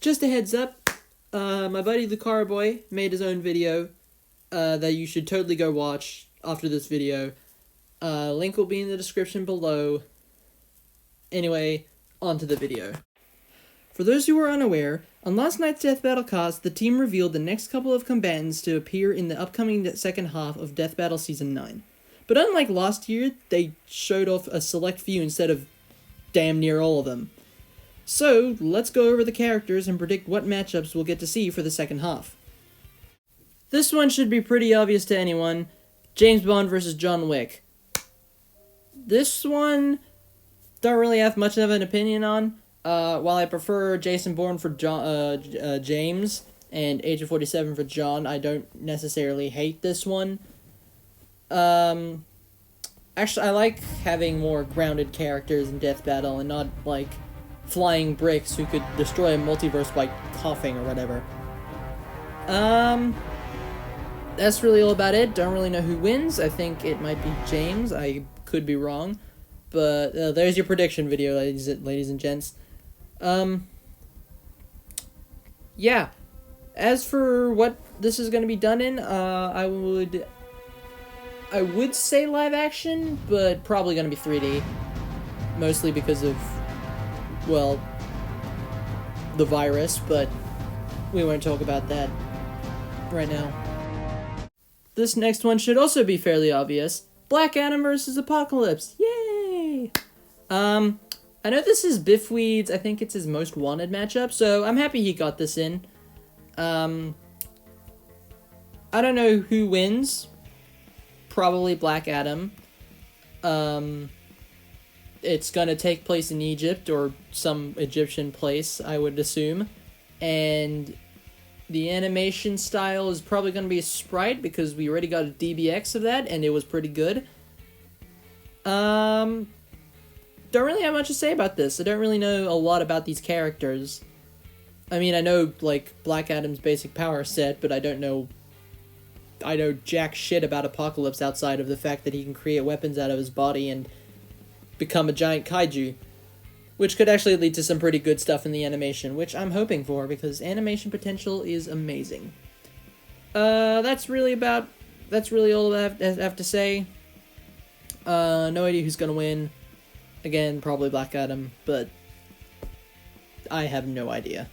just a heads up, my buddy the Car Boy made his own video that you should totally go watch after this video. Link will be in the description below. Anyway, on to the video. For those who are unaware, on last night's Death Battle cast, the team revealed the next couple of combatants to appear in the upcoming second half of Death Battle Season 9. But unlike last year, they showed off a select few instead of damn near all of them. So, let's go over the characters and predict what matchups we'll get to see for the second half. This one should be pretty obvious to anyone. James Bond versus John Wick. This one, don't really have much of an opinion on. While I prefer Jason Bourne for James and Agent 47 for John, I don't necessarily hate this one. Actually, I like having more grounded characters in Death Battle and not, like, flying bricks who could destroy a multiverse by coughing or whatever. That's really all about it. Don't really know who wins. I think it might be James. I could be wrong. But there's your prediction video, ladies and gents. Yeah. As for what this is going to be done in, I would say live action, but probably going to be 3D. Mostly because of, well, the virus, but we won't talk about that right now. This next one should also be fairly obvious. Black Adam versus Apocalypse. Yay! I know this is Biffweed's, I think it's his most wanted matchup, so I'm happy he got this in. I don't know who wins. Probably Black Adam. It's gonna take place in Egypt, or some Egyptian place, I would assume. And the animation style is probably gonna be a sprite, because we already got a DBX of that, and it was pretty good. Don't really have much to say about this. I don't really know a lot about these characters. I mean, I know, like, Black Adam's basic power set, but I know jack shit about Apocalypse outside of the fact that he can create weapons out of his body and become a giant kaiju, which could actually lead to some pretty good stuff in the animation, which I'm hoping for, because animation potential is amazing. That's really all I have to say. No idea who's gonna win. Again, probably Black Adam, but I have no idea.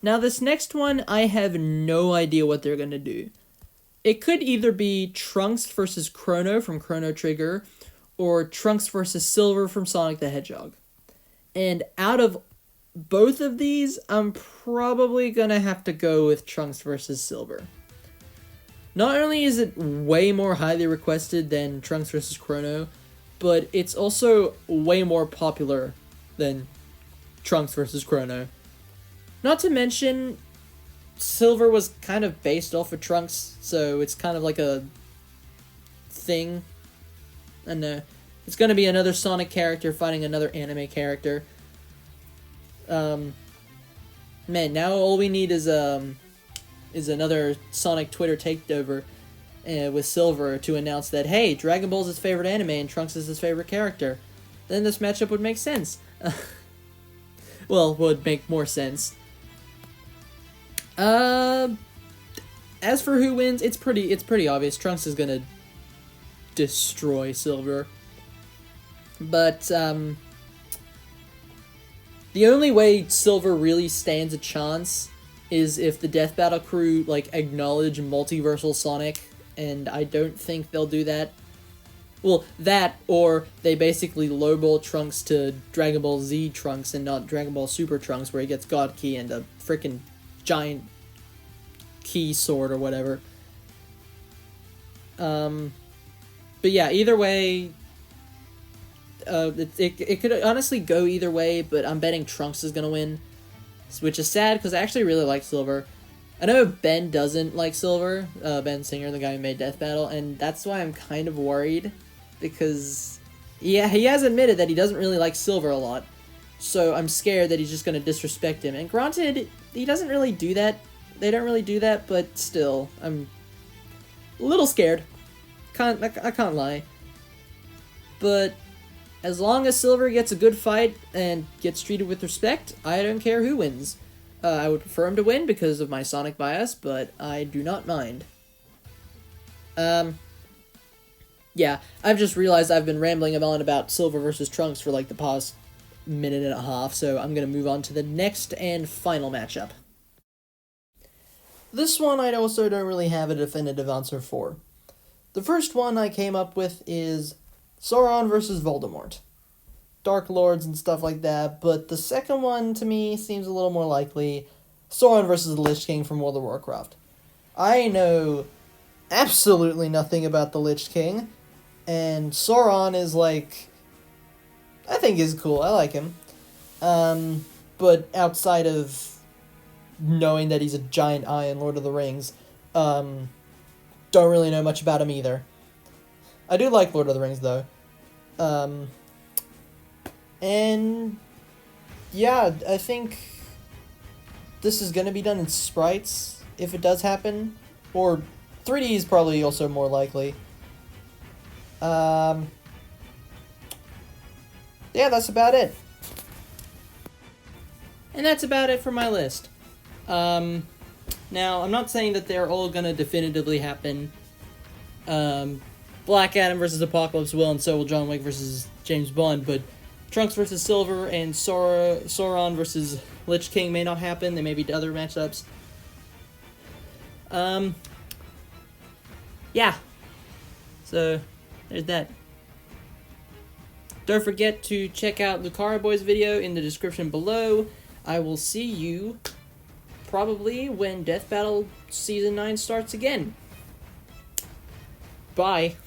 Now, this next one, I have no idea what they're gonna do. It could either be Trunks versus Chrono from Chrono Trigger, or Trunks versus Silver from Sonic the Hedgehog. And out of both of these, I'm probably gonna have to go with Trunks versus Silver. Not only is it way more highly requested than Trunks versus Chrono, but it's also way more popular than Trunks versus Chrono. Not to mention, Silver was kind of based off of Trunks, so it's kind of like a thing. And it's going to be another Sonic character fighting another anime character. Man, now all we need is another Sonic Twitter takeover with Silver to announce that, hey, Dragon Ball's his favorite anime and Trunks is his favorite character. Then this matchup would make sense. Well, would make more sense. As for who wins, it's pretty obvious. Trunks is gonna destroy Silver. But, the only way Silver really stands a chance is if the Death Battle crew, like, acknowledge multiversal Sonic, and I don't think they'll do that. Well, that, or they basically lowball Trunks to Dragon Ball Z Trunks and not Dragon Ball Super Trunks, where he gets God Key and a freaking giant key sword or whatever. But yeah, either way, it could honestly go either way, but I'm betting Trunks is gonna win, which is sad, because I actually really like Silver. I know Ben doesn't like Silver, Ben Singer, the guy who made Death Battle, and that's why I'm kind of worried, because, yeah, he has admitted that he doesn't really like Silver a lot, so I'm scared that he's just gonna disrespect him, and granted, he doesn't really do that, they don't really do that, but still, I'm a little scared. I can't lie. But As long as Silver gets a good fight and gets treated with respect, I don't care who wins. I would prefer him to win because of my Sonic bias, but I do not mind. Yeah, I've just realized I've been rambling on about Silver versus Trunks for like the past minute and a half, so I'm gonna move on to the next and final matchup. This one I also don't really have a definitive answer for. The first one I came up with is Sauron versus Voldemort. Dark Lords and stuff like that, but the second one to me seems a little more likely. Sauron versus the Lich King from World of Warcraft. I know absolutely nothing about the Lich King, and Sauron is like, I think he's cool, I like him. But outside of knowing that he's a giant eye in Lord of the Rings, don't really know much about him either. I do like Lord of the Rings though. And yeah, I think this is gonna be done in sprites if it does happen, or 3D is probably also more likely. Yeah, that's about it. And that's about it for my list. Now, I'm not saying that they're all gonna definitively happen. Black Adam versus Apocalypse will, and so will John Wick versus James Bond, but Trunks versus Silver and Sauron versus Lich King may not happen. There may be other matchups. Yeah. So, there's that. Don't forget to check out Lucario Boy's video in the description below. I will see you probably when Death Battle Season 9 starts again. Bye.